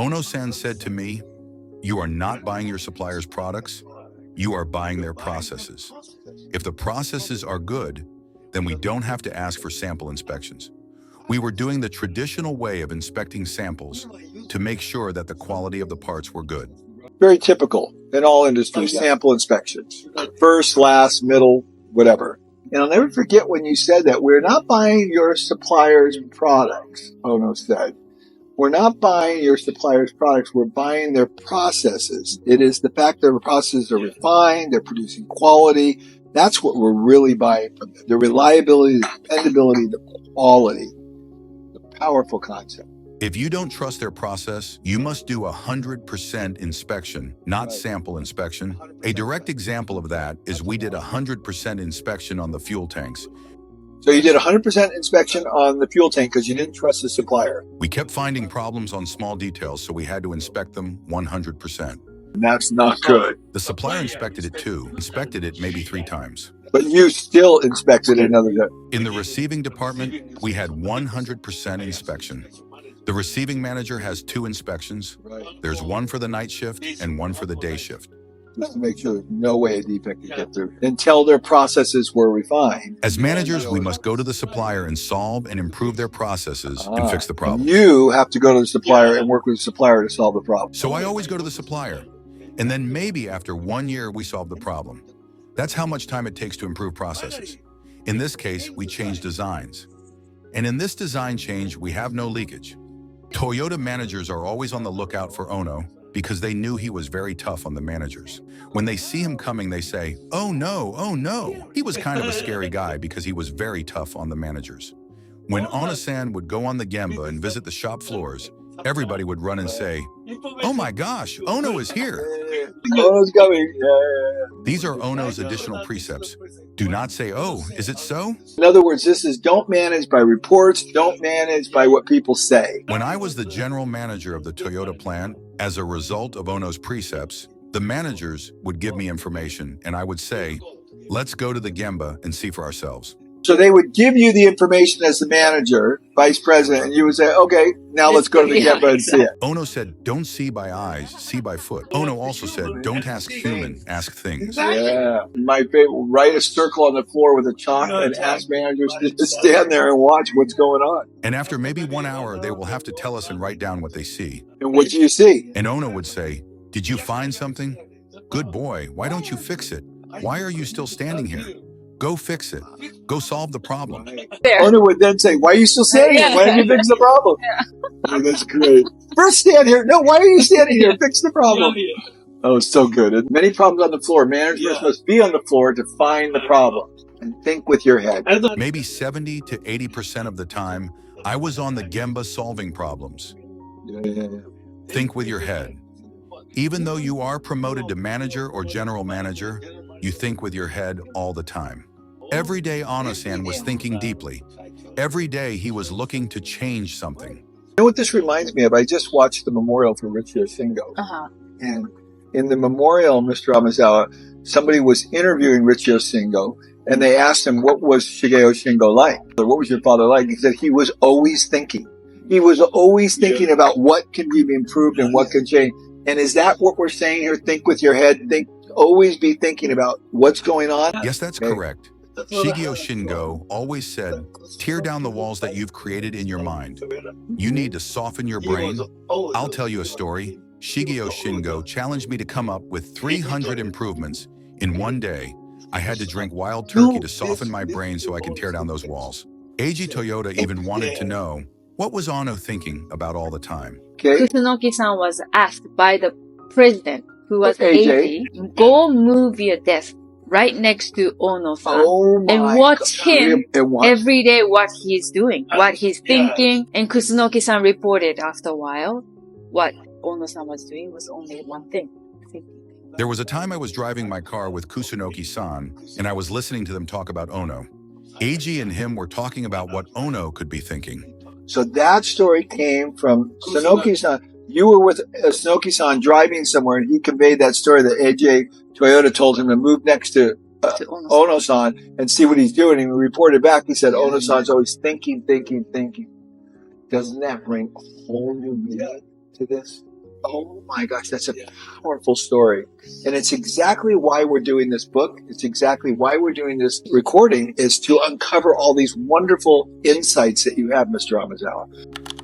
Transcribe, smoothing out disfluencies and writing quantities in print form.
Ono-san said to me, "You are not buying your supplier's products, you are buying their processes. If the processes are good, then we don't have to ask for sample inspections. We were doing the traditional way of inspecting samples to make sure that the quality of the parts were good." Very typical in all industries, sample inspections. First, last, middle, whatever. And I'll never forget when you said that. We're not buying your supplier's products, Ono said. We're not buying your supplier's products. We're buying their processes. It is the fact that their processes are refined, they're producing quality. That's what we're really buying from them. The reliability, the dependability, the quality. The powerful concept. If you don't trust their process, you must do 100% inspection, not sample inspection. A direct example of that is we did 100% inspection on the fuel tanks. So you did 100% inspection on the fuel tank because you didn't trust the supplier. We kept finding problems on small details, so we had to inspect them 100%. And that's not good. The supplier inspected it too, inspected it maybe 3 times. But you still inspected it another day. In the receiving department, we had 100% inspection. The receiving manager has 2 inspections. There's one for the night shift and one for the day shift. Just to make sure there's no way a defect can get through until their processes were refined. As managers, we must go to the supplier and solve and improve their processes and fix the problem. You have to go to the supplier and work with the supplier to solve the problem. So I always go to the supplier. And then maybe after 1 year, we solve the problem. That's how much time it takes to improve processes. In this case, we change designs. And in this design change, we have no leakage. Toyota managers are always on the lookout for Ono because they knew he was very tough on the managers. When they see him coming, they say, "Oh no, oh no." He was kind of a scary guy because he was very tough on the managers. When Ono-san would go on the Gemba and visit the shop floors, everybody would run and say, "Oh my gosh, Ono is here." Ono's coming. These are Ono's additional precepts. Do not say, "Oh, is it so?" In other words, this is don't manage by reports, don't manage by what people say. When I was the general manager of the Toyota plant, as a result of Ono's precepts, the managers would give me information and I would say, "Let's go to the Gemba and see for ourselves." So they would give you the information as the manager, vice president, and you would say, "Okay, now let's go to the Gemba and see it." Ono said, "Don't see by eyes, see by foot." Ono also said, "Don't ask human, ask things." Yeah. My favorite, write a circle on the floor with a chalk and ask managers to stand there and watch what's going on. And after maybe 1 hour, they will have to tell us and write down what they see. And what do you see? And Ono would say, "Did you find something? Good boy, why don't you fix it? Why are you still standing here? Go fix it. Go solve the problem." Ono would then say, "Why are you still standing here? Why don't you fix the problem?" Oh, that's great. First stand here. No, why are you standing here? Fix the problem. Oh, it's so good. And many problems on the floor. Managers must be on the floor to find the problem and think with your head. Maybe 70 to 80% of the time, I was on the Gemba solving problems. Think with your head. Even though you are promoted to manager or general manager, you think with your head all the time. Every day, Ono-san was thinking deeply. Every day, he was looking to change something. You know what this reminds me of? I just watched the memorial for Richio Shingo. And in the memorial, Mr. Amezawa, somebody was interviewing Richio Shingo, and they asked him, "What was Shigeo Shingo like? Or what was your father like?" He said he was always thinking. He was always thinking about what can be improved and what can change. And is that what we're saying here? Think with your head. Always be thinking about what's going on. Yes, that's correct. Shigeo Shingo always said, "Tear down the walls that you've created in your mind. You need to soften your brain." I'll tell you a story. Shigeo Shingo challenged me to come up with 300 improvements in 1 day. I had to drink wild turkey to soften my brain so I can tear down those walls. Eiji Toyota even wanted to know, what was Ono thinking about all the time? Kusunoki-san was asked by the president, who was AJ, "Go move your desk right next to Ono-san and watch him every day what he's doing, what he's thinking." And Kusunoki-san reported after a while what Ono-san was doing was only one thing, thinking. There was a time I was driving my car with Kusunoki-san and I was listening to them talk about Ono. Eiji and him were talking about what Ono could be thinking. So that story came from Sunoki-san. You were with Sunoki-san driving somewhere, and he conveyed that story that AJ Toyota told him to move next to Ono-san and see what he's doing. And he reported back, he said, Ono-san's always thinking. Doesn't that bring a whole new meaning to this? Oh my gosh, that's a powerful story. And it's exactly why we're doing this book. It's exactly why we're doing this recording, is to uncover all these wonderful insights that you have, Mr. Amezawa.